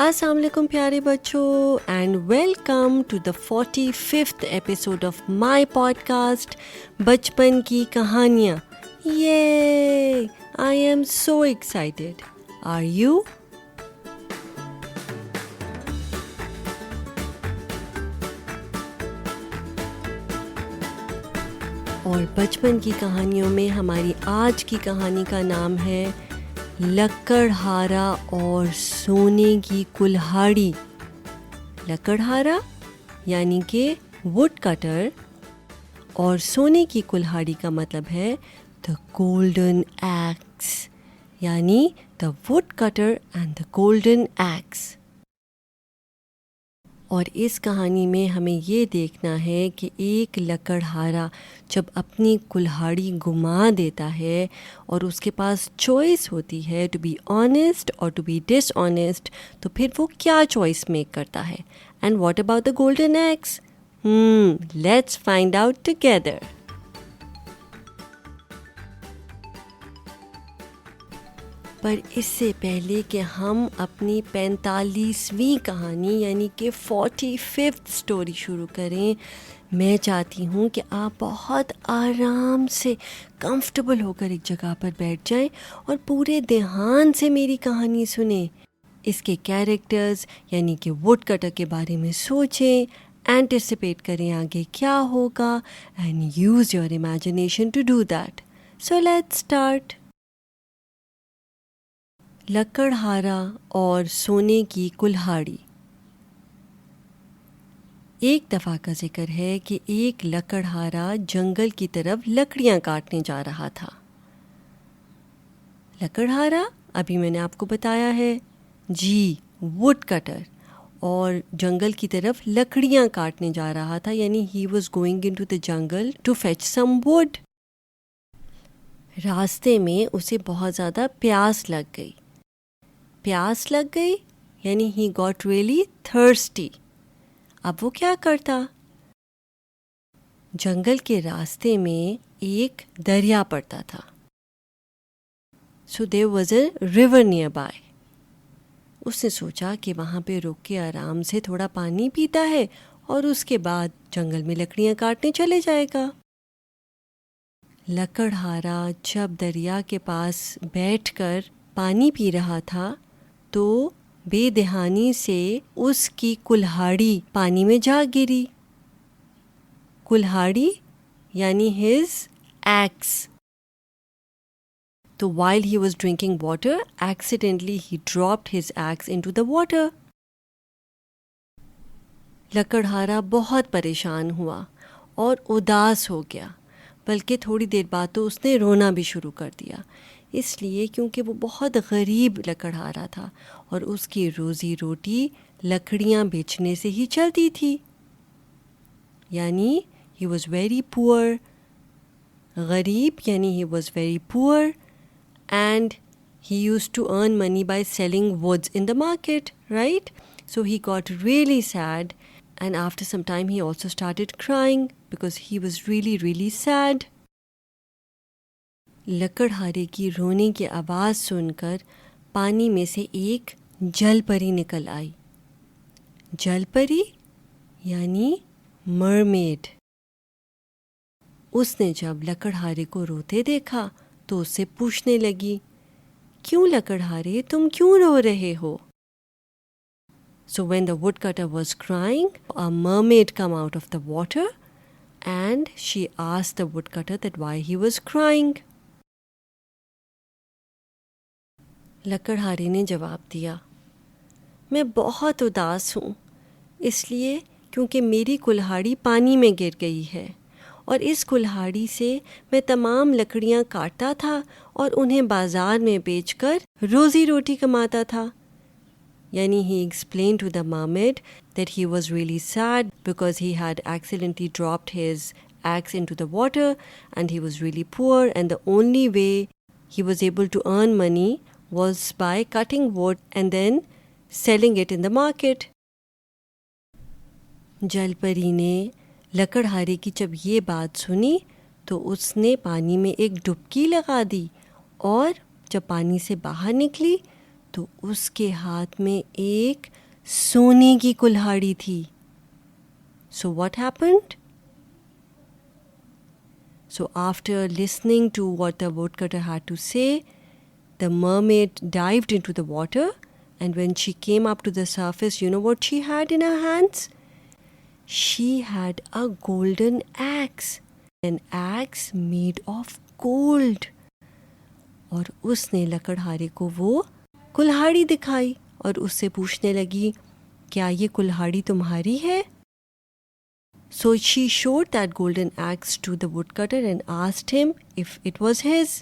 السلام علیکم پیارے بچوں and welcome to the 45th episode of my podcast بچپن کی کہانیاں. Yay I am so excited. Are you? اور بچپن کی کہانیوں میں ہماری آج کی کہانی کا نام ہے لکڑہارا اور سونے کی کلہاڑی. لکڑہارا یعنی کہ وڈ کٹر اور سونے کی کلہاڑی کا مطلب ہے دا گولڈن ایکس، یعنی the woodcutter and the golden axe. اور اس کہانی میں ہمیں یہ دیکھنا ہے کہ ایک لکڑہارا جب اپنی کلہاڑی گما دیتا ہے اور اس کے پاس چوائس ہوتی ہے ٹو بی آنیسٹ اور ٹو بی ڈس آنیسٹ، تو پھر وہ کیا چوائس میک کرتا ہے. And what about the golden axe? Let's find out together. پر اس سے پہلے کہ ہم اپنی 45ویں کہانی یعنی کہ 45th اسٹوری شروع کریں، میں چاہتی ہوں کہ آپ بہت آرام سے کمفرٹیبل ہو کر ایک جگہ پر بیٹھ جائیں اور پورے دھیان سے میری کہانی سنیں. اس کے کیریکٹرز یعنی کہ وڈ کٹر کے بارے میں سوچیں، اینٹیسپیٹ کریں آگے کیا ہوگا، and use your imagination to do that. So let's start. لکڑہارا اور سونے کی کلہاڑی. ایک دفعہ کا ذکر ہے کہ ایک لکڑہارا جنگل کی طرف لکڑیاں کاٹنے جا رہا تھا. لکڑہارا ابھی میں نے آپ کو بتایا ہے جی، وڈ کٹر، اور جنگل کی طرف لکڑیاں کاٹنے جا رہا تھا، یعنی he was going into the جنگل ٹو فیچ سم وڈ. راستے میں اسے بہت زیادہ پیاس لگ گئی. یعنی ہی گاٹ ریئلی تھرسٹی. اب وہ کیا کرتا؟ جنگل کے راستے میں ایک دریا پڑتا تھا. So there was a river nearby. اس نے سوچا کہ وہاں پہ رک کے آرام سے تھوڑا پانی پیتا ہے اور اس کے بعد جنگل میں لکڑیاں کاٹنے چلے جائے گا. لکڑہارا جب دریا کے پاس بیٹھ کر پانی پی رہا تھا تو بے دہانی سے اس کی کلہاڑی پانی میں جا گری. کلہاڑی یعنی ہز ایکس. تو while he was drinking water, accidentally he dropped his axe into the water. لکڑہارا بہت پریشان ہوا اور اداس ہو گیا، بلکہ تھوڑی دیر بعد تو اس نے رونا بھی شروع کر دیا، اس لیے کیونکہ وہ بہت غریب لکڑہارا تھا اور اس کی روزی روٹی لکڑیاں بیچنے سے ہی چلتی تھی. یعنی he was very poor. غریب یعنی he was very poor and he used to earn money by selling woods in the market, right? So he got really sad and after some time he also started crying because he was really, really sad. لکڑہارے کی رونے کی آواز سن کر پانی میں سے ایک جل پری نکل آئی. جل پری یعنی مرمیڈ. اس نے جب لکڑہارے کو روتے دیکھا تو اس سے پوچھنے لگی، کیوں لکڑہارے، تم کیوں رو رہے ہو؟ So when the woodcutter was crying, a mermaid came out of the water and she asked the woodcutter that why he was crying. لکڑہارے نے جواب دیا، میں بہت اداس ہوں، اس لیے کیونکہ میری کلہاڑی پانی میں گر گئی ہے اور اس کلہاڑی سے میں تمام لکڑیاں کاٹتا تھا اور انہیں بازار میں بیچ کر روزی روٹی کماتا تھا. یعنی he explained to the mermaid that he was really sad because he had accidentally dropped his axe into the water and he was really poor and the only way he was able to earn money was by cutting wood and then selling it in the market. جل پری نے لکڑہارے کی جب یہ بات سنی تو اس نے پانی میں ایک ڈبکی لگا دی اور جب پانی سے باہر نکلی تو اس کے ہاتھ میں ایک سونے کی کلہاڑی تھی. So what happened? So after listening to what the woodcutter had to say, the mermaid dived into the water, and when she came up to the surface, you know what she had in her hands? She had a golden axe, an axe made of gold. اور اس نے لکڑہارے کو وہ کلہاڑی دکھائی اور اس سے پوچھنے لگی کیا یہ کلہاڑی تمہاری ہے؟ So she showed that golden axe to the woodcutter and asked him if it was his.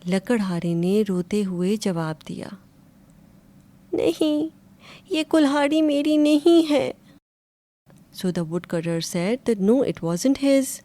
لکڑہارے نے روتے ہوئے جواب دیا نہیں یہ کلہاڑی میری نہیں ہے. So the woodcutter said that no, it wasn't his.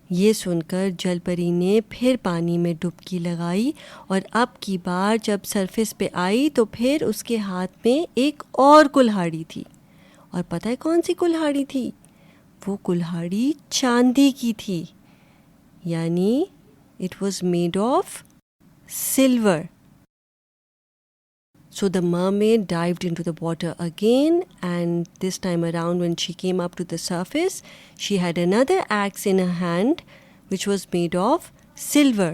یہ سن کر جل پری نے پھر پانی میں ڈبکی لگائی اور اب کی بار جب سرفیس پہ آئی تو پھر اس کے ہاتھ میں ایک اور کلہاڑی تھی. اور پتہ ہے کون سی کلہاڑی تھی؟ وہ کلہاڑی چاندی کی تھی، یعنی it was made of silver. So the mermaid dived into the water again, and this time around when she came up to the surface, she had another axe in her hand which was made of silver.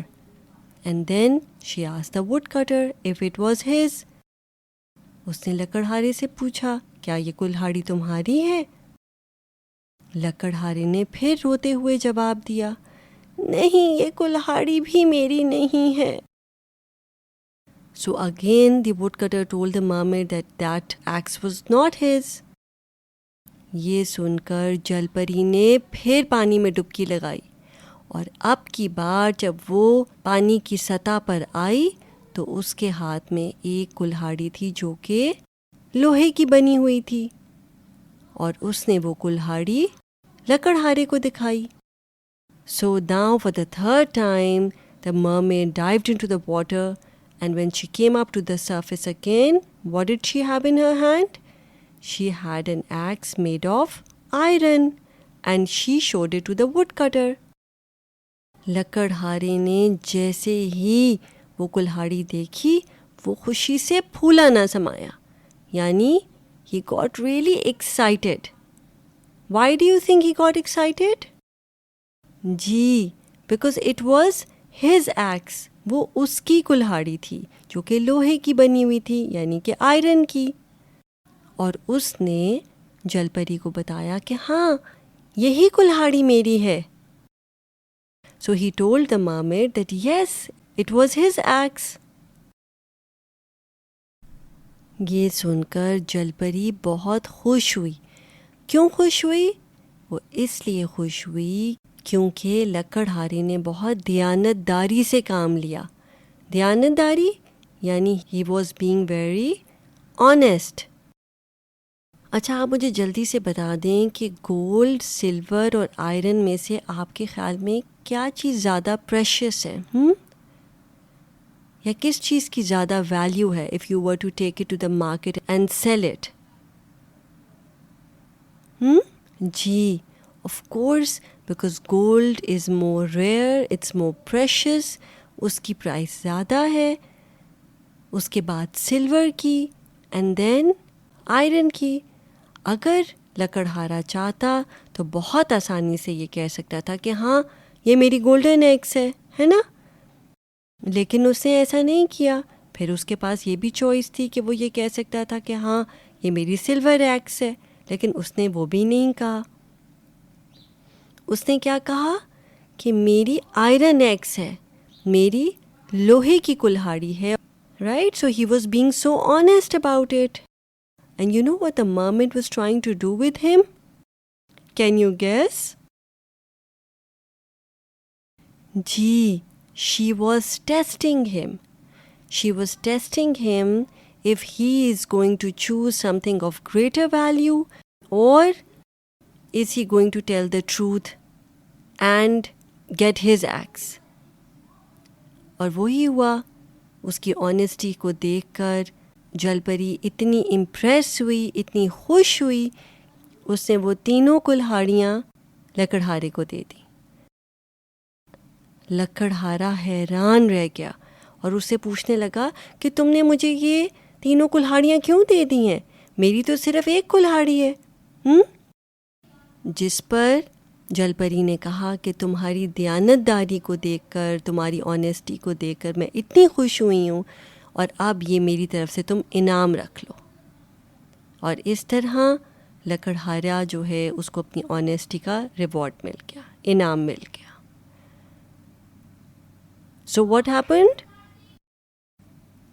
And then she asked the woodcutter if it was his. اس نے لکڑہارے سے پوچھا کیا یہ کلہاڑی تمہاری ہے؟ لکڑہارے نے پھر روتے ہوئے جواب دیا نہیں یہ کلہاڑی بھی میری نہیں ہے. So again the woodcutter told the mermaid that axe was not his. یہ سن کر جل پری نے پھر پانی میں ڈبکی لگائی اور اب کی بار جب وہ پانی کی سطح پر آئی تو اس کے ہاتھ میں ایک کلہاڑی تھی جو کہ لوہے کی بنی ہوئی تھی اور اس نے وہ کلہاڑی لکڑہارے کو دکھائی. So now for the third time the mermaid dived into the water, and when she came up to the surface again, what did she have in her hand? She had an axe made of iron, and she showed it to the woodcutter. لکڑہارے نے جیسے ہی وہ کلہاڑی دیکھی وہ خوشی سے پھولا نہ سمایا، یعنی he got really excited. Why do you think he got excited? G because it was his axe. وہ اس کی کلہاڑی تھی جو کہ لوہے کی بنی ہوئی تھی یعنی کہ آئرن کی. اور اس نے جل پری کو بتایا کہ ہاں یہی کلہاڑی میری ہے. So he told the mermaid that yes, it was his axe. یہ سن کر جل پری بہت خوش ہوئی. کیوں خوش ہوئی؟ وہ اس لیے خوش ہوئی کیونکہ لکڑہارے نے بہت دیانت داری سے کام لیا. دیانت داری یعنی he was being very honest. اچھا آپ مجھے جلدی سے بتا دیں کہ گولڈ، سلور اور آئرن میں سے آپ کے خیال میں کیا چیز زیادہ پریشیس ہے؟ یا کس چیز کی زیادہ ویلیو ہے if you were to take it to the market and sell it؟ G of course because gold is more rare, it's more precious. اس کی پرائس زیادہ ہے، اس کے بعد سلور کی اینڈ دین آئرن کی. اگر لکڑہارا چاہتا تو بہت آسانی سے یہ کہہ سکتا تھا کہ ہاں یہ میری گولڈن ایکس ہے نا، لیکن اس نے ایسا نہیں کیا. پھر اس کے پاس یہ بھی چوائس تھی کہ وہ یہ کہہ سکتا تھا کہ ہاں یہ میری سلور ایکس ہے، لیکن اس نے وہ بھی نہیں کہا. اس نے کیا کہا کہ میری آئرن ایکس ہے، میری لوہے کی کلہاڑی ہے. Right, so he was being so honest about it. And you know what the mermaid was trying to do with him? Can you guess? جی she was testing him. She was testing him if he is going to choose something of greater value or is he going to tell the truth and get his axe. اور وہی ہوا. اس کی honesty کو دیکھ کر جل پری اتنی impress ہوئی، اتنی خوش ہوئی، اس نے وہ تینوں کلہاڑیاں لکڑہارے کو دے دی. لکڑہارا حیران رہ گیا اور اس سے پوچھنے لگا کہ تم نے مجھے یہ تینوں کلہاڑیاں کیوں دے دی ہیں؟ میری تو صرف ایک کلہاڑی ہے۔ جس پر جل پری نے کہا کہ تمہاری دیانت داری کو دیکھ کر، تمہاری آنیسٹی کو دیکھ کر میں اتنی خوش ہوئی ہوں، اور اب یہ میری طرف سے تم انعام رکھ لو۔ اور اس طرح لکڑہارا جو ہے اس کو اپنی آنیسٹی کا ریوارڈ مل گیا، انعام مل گیا۔ So what happened?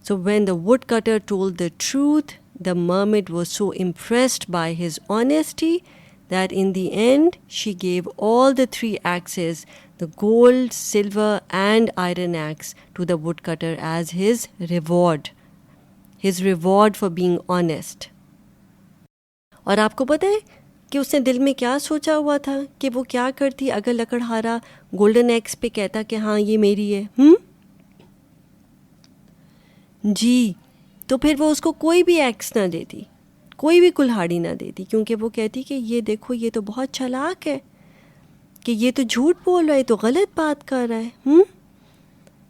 So when the woodcutter told the truth, the mermaid was so impressed by his honesty that in the end she gave all the 3 axes, the gold, silver and iron axe, to the woodcutter as his reward for being honest. اور آپ کو پتہ ہے کہ اس نے دل میں کیا سوچا ہوا تھا کہ وہ کیا کرتی اگر لکڑہارا گولڈن ایکس پہ کہتا کہ ہاں یہ میری ہے؟ جی، تو پھر وہ اس کو کوئی بھی ایکس نہ دیتی، کوئی بھی کلہاڑی نہ دیتی، کیونکہ وہ کہتی کہ یہ دیکھو یہ تو بہت چالاک ہے، کہ یہ تو جھوٹ بول رہا ہے، تو غلط بات کر رہا ہے۔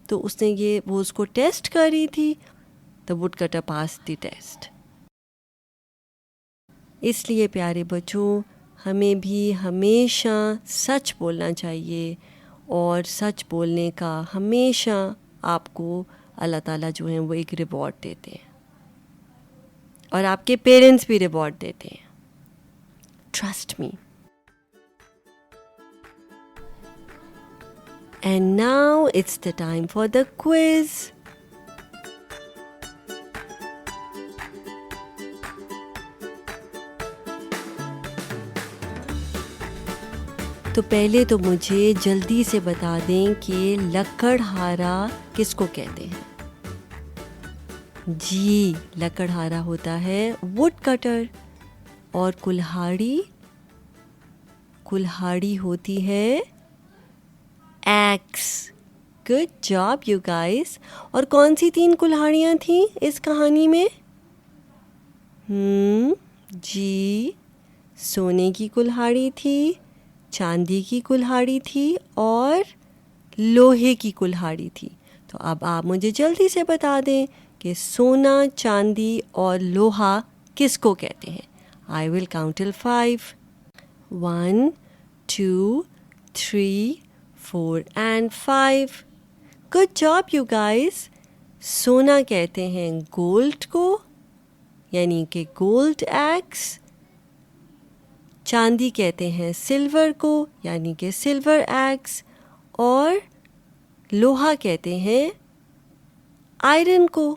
تو اس نے وہ اس کو ٹیسٹ کر رہی تھی، تو would cutter pass the test. اس لیے پیارے بچوں، ہمیں بھی ہمیشہ سچ بولنا چاہیے، اور سچ بولنے کا ہمیشہ آپ کو اللہ تعالیٰ جو ہیں وہ ایک ریوارڈ دیتے ہیں، اور آپ کے پیرنٹس بھی ریوارڈ دیتے ہیں، trust me. And now it's the time for the quiz. تو پہلے تو مجھے جلدی سے بتا دیں کہ لکڑہارا کس کو کہتے ہیں؟ جی، لکڑہارا ہوتا ہے وڈ کٹر، اور کلہاڑی ہوتی ہے x. Good job you guys. اور کون سی 3 کلہاڑیاں تھیں اس کہانی میں؟ جی، سونے کی کلہاڑی تھی، چاندی کی کلہاڑی تھی، اور لوہے کی کلہاڑی تھی۔ تو اب آپ مجھے جلدی سے بتا دیں کہ سونا، چاندی اور لوہا کس کو کہتے ہیں؟ I will count till 5. 1, 2, 3, 4 and 5. Good job you guys. سونا کہتے ہیں گولڈ کو، یعنی کہ گولڈ ایکس۔ چاندی کہتے ہیں سلور کو، یعنی کہ سلور ایکس، اور لوہا کہتے ہیں آئرن کو،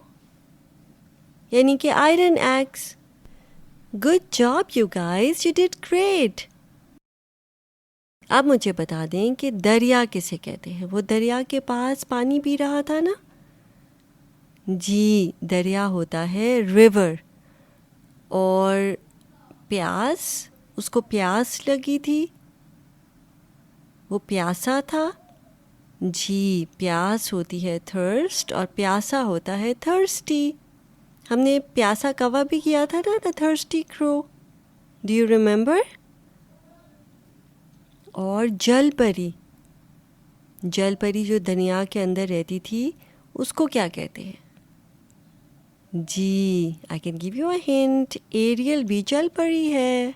یعنی کہ iron x. Good job you guys, you did great. اب مجھے بتا دیں کہ دریا کسے کہتے ہیں؟ وہ دریا کے پاس پانی پی رہا تھا نا؟ جی، دریا ہوتا ہے ریور۔ اور اس کو پیاس لگی تھی، وہ پیاسا تھا۔ جی، پیاس ہوتی ہے تھرسٹ، اور پیاسا ہوتا ہے تھرسٹی۔ ہم نے پیاسا کوا بھی کیا تھا نا، دا تھرسٹی کرو، ڈو یو ریمبر؟ اور جل پری جو دریا کے اندر رہتی تھی، اس کو کیا کہتے ہیں؟ جی، I can give you a hint, Ariel بھی جل پری ہے۔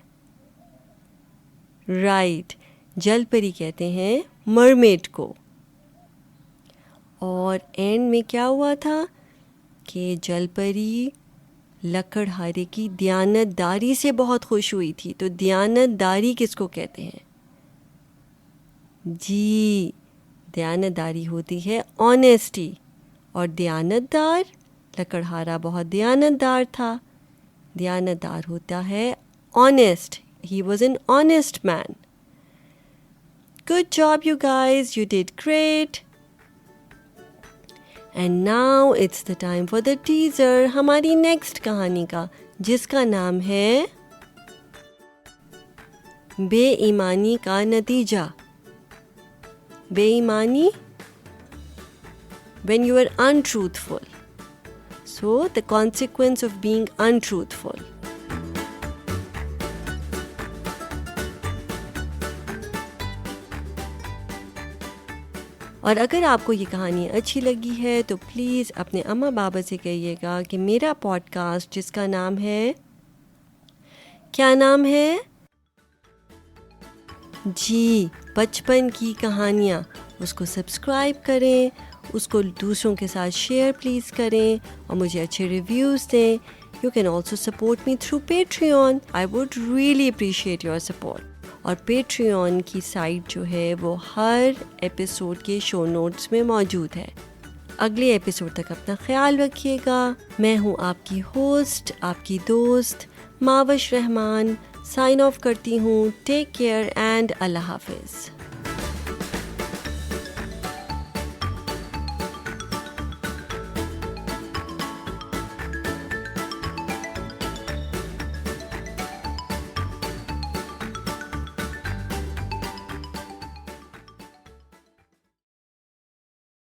رائٹ، جل پری کہتے ہیں مرمیڈ کو۔ اور اینڈ میں کیا ہوا تھا کہ جل پری لکڑہارے کی دیانت داری سے بہت خوش ہوئی تھی۔ تو دیانت داری کس کو کہتے ہیں؟ جی، دیانت داری ہوتی ہے آنیسٹی، اور دیانت دار، لکڑہارا بہت دیانت دار تھا۔ دیانت دار ہوتا ہے honest, he was an honest man. Good job you guys, you did great. And now it's the time for the teaser، ہماری نیکسٹ کہانی کا، جس کا نام ہے بے ایمانی کا نتیجہ۔ بے ایمانی، when you are untruthful. So the consequence of being untruthful. اور اگر آپ کو یہ کہانی اچھی لگی ہے تو پلیز اپنے اماں بابا سے کہیے گا کہ میرا پوڈ کاسٹ جس کا نام ہے، کیا نام ہے جی، بچپن کی کہانیاں، اس کو سبسکرائب کریں، اس کو دوسروں کے ساتھ شیئر پلیز کریں اور مجھے اچھے ریویوز دیں. You can also support me through Patreon. I would really appreciate your support. اور پیٹریون کی سائٹ جو ہے وہ ہر ایپیسوڈ کے شو نوٹس میں موجود ہے. اگلے ایپیسوڈ تک اپنا خیال رکھیے گا. میں ہوں آپ کی ہوسٹ، آپ کی دوست ماوش رحمان. سائن آف کرتی ہوں. ٹیک کیئر اینڈ اللہ حافظ.